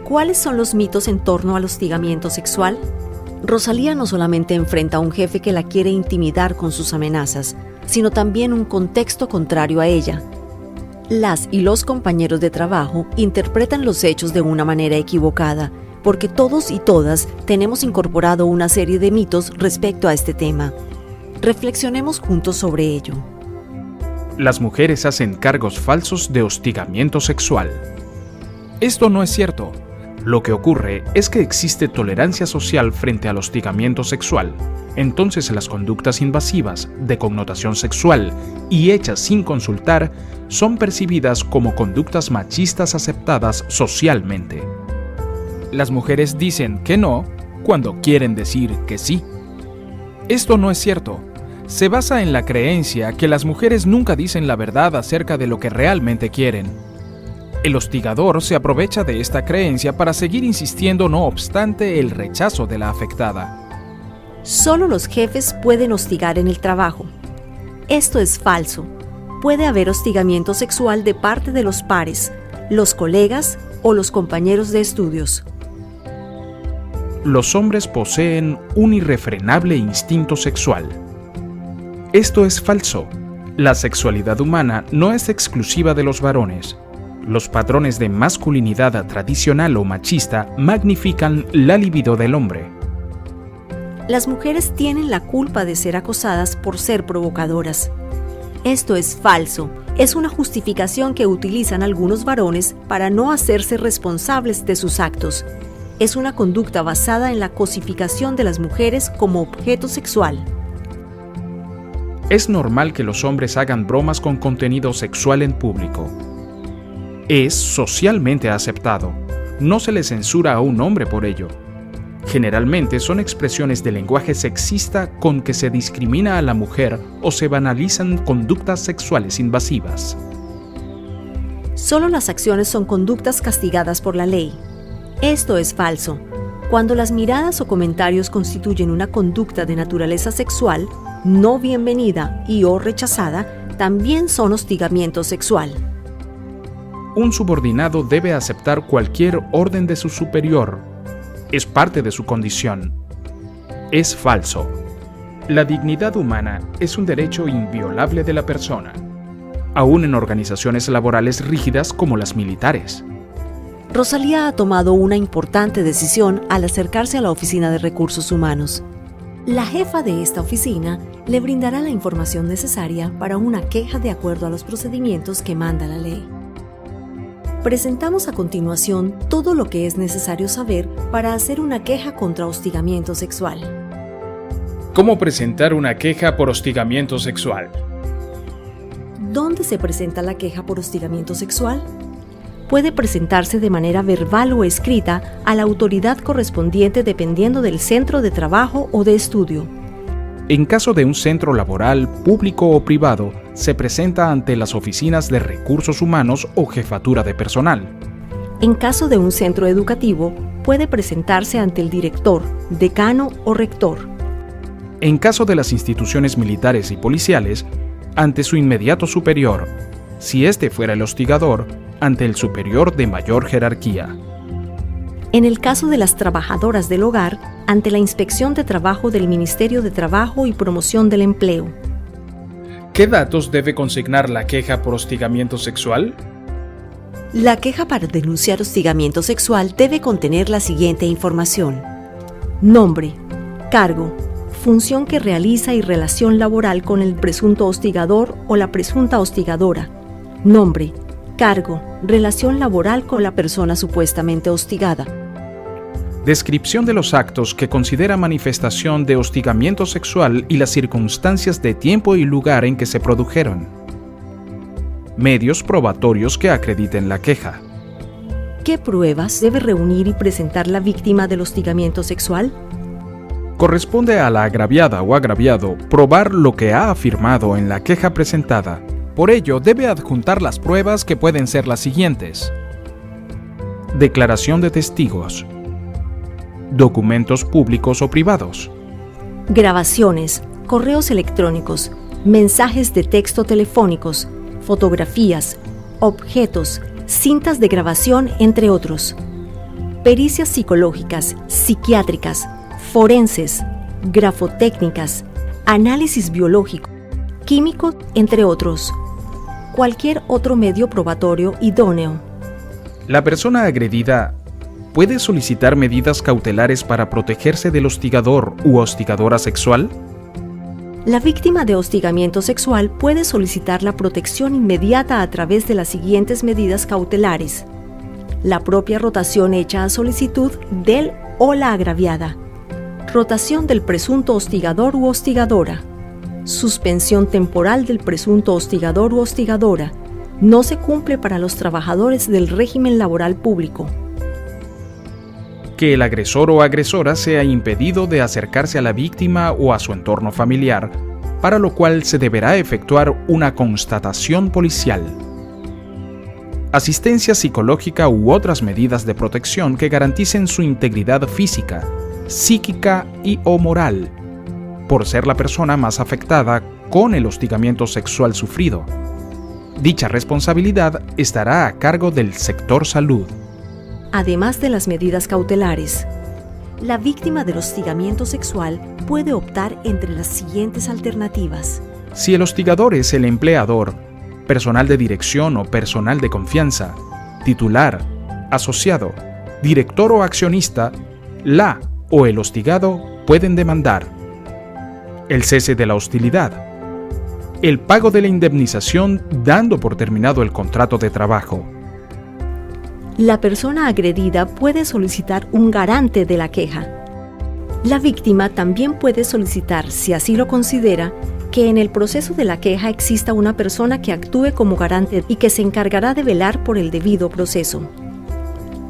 ¿Cuáles son los mitos en torno al hostigamiento sexual? Rosalía no solamente enfrenta a un jefe que la quiere intimidar con sus amenazas, sino también un contexto contrario a ella. Las y los compañeros de trabajo interpretan los hechos de una manera equivocada, porque todos y todas tenemos incorporado una serie de mitos respecto a este tema. Reflexionemos juntos sobre ello. Las mujeres hacen cargos falsos de hostigamiento sexual. Esto no es cierto. Lo que ocurre es que existe tolerancia social frente al hostigamiento sexual. Entonces las conductas invasivas, de connotación sexual y hechas sin consultar, son percibidas como conductas machistas aceptadas socialmente. Las mujeres dicen que no cuando quieren decir que sí. Esto no es cierto. Se basa en la creencia que las mujeres nunca dicen la verdad acerca de lo que realmente quieren. El hostigador se aprovecha de esta creencia para seguir insistiendo no obstante el rechazo de la afectada. Solo los jefes pueden hostigar en el trabajo. Esto es falso. Puede haber hostigamiento sexual de parte de los pares, los colegas o los compañeros de estudios. Los hombres poseen un irrefrenable instinto sexual. Esto es falso. La sexualidad humana no es exclusiva de los varones. Los patrones de masculinidad tradicional o machista magnifican la libido del hombre. Las mujeres tienen la culpa de ser acosadas por ser provocadoras. Esto es falso. Es una justificación que utilizan algunos varones para no hacerse responsables de sus actos. Es una conducta basada en la cosificación de las mujeres como objeto sexual. Es normal que los hombres hagan bromas con contenido sexual en público. Es socialmente aceptado. No se le censura a un hombre por ello. Generalmente son expresiones de lenguaje sexista con que se discrimina a la mujer o se banalizan conductas sexuales invasivas. Solo las acciones son conductas castigadas por la ley. Esto es falso. Cuando las miradas o comentarios constituyen una conducta de naturaleza sexual, no bienvenida y o rechazada, también son hostigamiento sexual. Un subordinado debe aceptar cualquier orden de su superior. Es parte de su condición. Es falso. La dignidad humana es un derecho inviolable de la persona, aún en organizaciones laborales rígidas como las militares. Rosalía ha tomado una importante decisión al acercarse a la Oficina de Recursos Humanos. La jefa de esta oficina le brindará la información necesaria para una queja de acuerdo a los procedimientos que manda la ley. Presentamos a continuación todo lo que es necesario saber para hacer una queja contra hostigamiento sexual. ¿Cómo presentar una queja por hostigamiento sexual? ¿Dónde se presenta la queja por hostigamiento sexual? Puede presentarse de manera verbal o escrita a la autoridad correspondiente dependiendo del centro de trabajo o de estudio. En caso de un centro laboral, público o privado, se presenta ante las oficinas de recursos humanos o jefatura de personal. En caso de un centro educativo, puede presentarse ante el director, decano o rector. En caso de las instituciones militares y policiales, ante su inmediato superior. Si este fuera el hostigador, ante el superior de mayor jerarquía. En el caso de las trabajadoras del hogar, ante la Inspección de Trabajo del Ministerio de Trabajo y Promoción del Empleo. ¿Qué datos debe consignar la queja por hostigamiento sexual? La queja para denunciar hostigamiento sexual debe contener la siguiente información: nombre, cargo, función que realiza y relación laboral con el presunto hostigador o la presunta hostigadora. Nombre, cargo, relación laboral con la persona supuestamente hostigada. Descripción de los actos que considera manifestación de hostigamiento sexual y las circunstancias de tiempo y lugar en que se produjeron. Medios probatorios que acrediten la queja. ¿Qué pruebas debe reunir y presentar la víctima del hostigamiento sexual? Corresponde a la agraviada o agraviado probar lo que ha afirmado en la queja presentada. Por ello, debe adjuntar las pruebas que pueden ser las siguientes: declaración de testigos, documentos públicos o privados, grabaciones, correos electrónicos, mensajes de texto telefónicos, fotografías, objetos, cintas de grabación, entre otros. pericias psicológicas, psiquiátricas, forenses, grafotécnicas, análisis biológico, químico, entre otros. Cualquier otro medio probatorio idóneo. La persona agredida puede solicitar medidas cautelares para protegerse del hostigador u hostigadora sexual. La víctima de hostigamiento sexual puede solicitar la protección inmediata a través de las siguientes medidas cautelares: la propia rotación hecha a solicitud del o la agraviada, rotación del presunto hostigador u hostigadora, suspensión temporal del presunto hostigador u hostigadora, no se cumple para los trabajadores del régimen laboral público. Que el agresor o agresora sea impedido de acercarse a la víctima o a su entorno familiar, para lo cual se deberá efectuar una constatación policial. Asistencia psicológica u otras medidas de protección que garanticen su integridad física, psíquica y o moral, por ser la persona más afectada con el hostigamiento sexual sufrido. Dicha responsabilidad estará a cargo del sector salud. Además de las medidas cautelares, la víctima del hostigamiento sexual puede optar entre las siguientes alternativas. Si el hostigador es el empleador, personal de dirección o personal de confianza, titular, asociado, director o accionista, la o el hostigado pueden demandar el cese de la hostilidad, el pago de la indemnización dando por terminado el contrato de trabajo. La persona agredida puede solicitar un garante de la queja. La víctima también puede solicitar, si así lo considera, que en el proceso de la queja exista una persona que actúe como garante y que se encargará de velar por el debido proceso.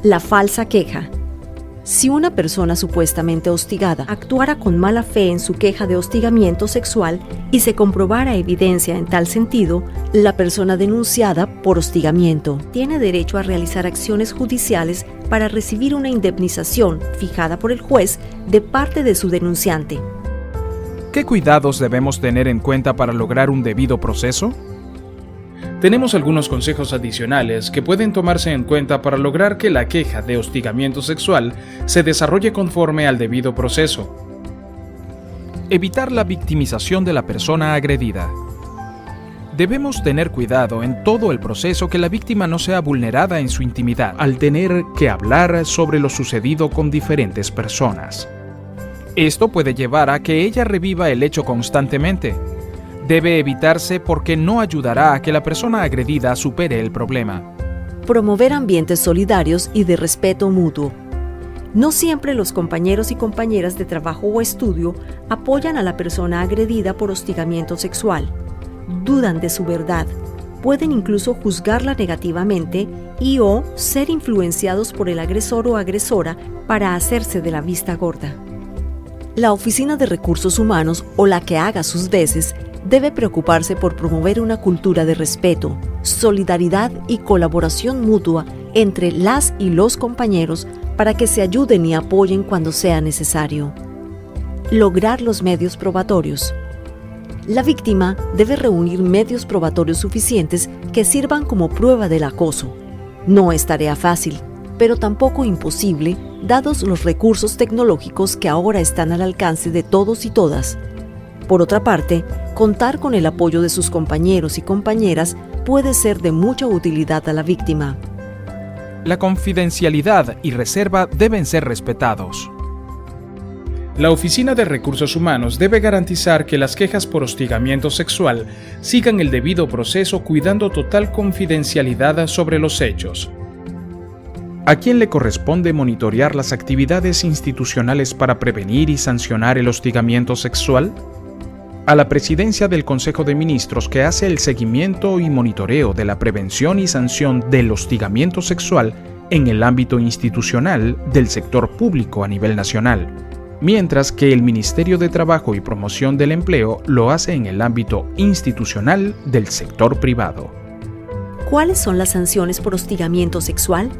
La falsa queja. Si una persona supuestamente hostigada actuara con mala fe en su queja de hostigamiento sexual y se comprobara evidencia en tal sentido, la persona denunciada por hostigamiento tiene derecho a realizar acciones judiciales para recibir una indemnización fijada por el juez de parte de su denunciante. ¿Qué cuidados debemos tener en cuenta para lograr un debido proceso? Tenemos algunos consejos adicionales que pueden tomarse en cuenta para lograr que la queja de hostigamiento sexual se desarrolle conforme al debido proceso. Evitar la victimización de la persona agredida. Debemos tener cuidado en todo el proceso que la víctima no sea vulnerada en su intimidad al tener que hablar sobre lo sucedido con diferentes personas. Esto puede llevar a que ella reviva el hecho constantemente. Debe evitarse porque no ayudará a que la persona agredida supere el problema. Promover ambientes solidarios y de respeto mutuo. No siempre los compañeros y compañeras de trabajo o estudio apoyan a la persona agredida por hostigamiento sexual. Dudan de su verdad. Pueden incluso juzgarla negativamente y o ser influenciados por el agresor o agresora para hacerse de la vista gorda. La Oficina de Recursos Humanos o la que haga sus veces debe preocuparse por promover una cultura de respeto, solidaridad y colaboración mutua entre las y los compañeros para que se ayuden y apoyen cuando sea necesario. Lograr los medios probatorios. La víctima debe reunir medios probatorios suficientes que sirvan como prueba del acoso. No es tarea fácil, pero tampoco imposible, dados los recursos tecnológicos que ahora están al alcance de todos y todas. Por otra parte, contar con el apoyo de sus compañeros y compañeras puede ser de mucha utilidad a la víctima. La confidencialidad y reserva deben ser respetados. La Oficina de Recursos Humanos debe garantizar que las quejas por hostigamiento sexual sigan el debido proceso cuidando total confidencialidad sobre los hechos. ¿A quién le corresponde monitorear las actividades institucionales para prevenir y sancionar el hostigamiento sexual? A la Presidencia del Consejo de Ministros, que hace el seguimiento y monitoreo de la prevención y sanción del hostigamiento sexual en el ámbito institucional del sector público a nivel nacional, mientras que el Ministerio de Trabajo y Promoción del Empleo lo hace en el ámbito institucional del sector privado. ¿Cuáles son las sanciones por hostigamiento sexual?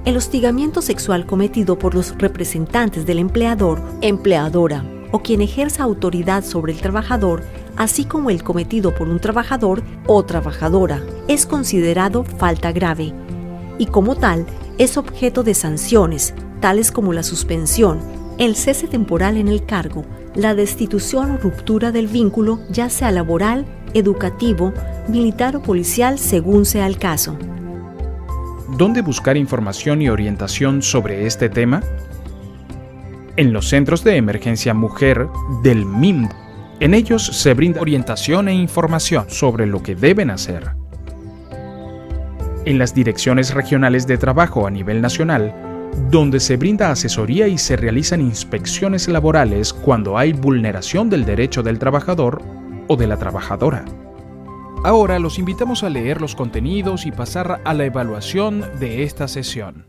El hostigamiento sexual cometido por los representantes del empleador, empleadora o quien ejerza autoridad sobre el trabajador, así como el cometido por un trabajador o trabajadora, es considerado falta grave y como tal es objeto de sanciones, tales como la suspensión, el cese temporal en el cargo, la destitución o ruptura del vínculo, ya sea laboral, educativo, militar o policial, según sea el caso. ¿Dónde buscar información y orientación sobre este tema? En los Centros de Emergencia Mujer del MIMD. En ellos se brinda orientación e información sobre lo que deben hacer. En las direcciones regionales de trabajo a nivel nacional, donde se brinda asesoría y se realizan inspecciones laborales cuando hay vulneración del derecho del trabajador o de la trabajadora. Ahora los invitamos a leer los contenidos y pasar a la evaluación de esta sesión.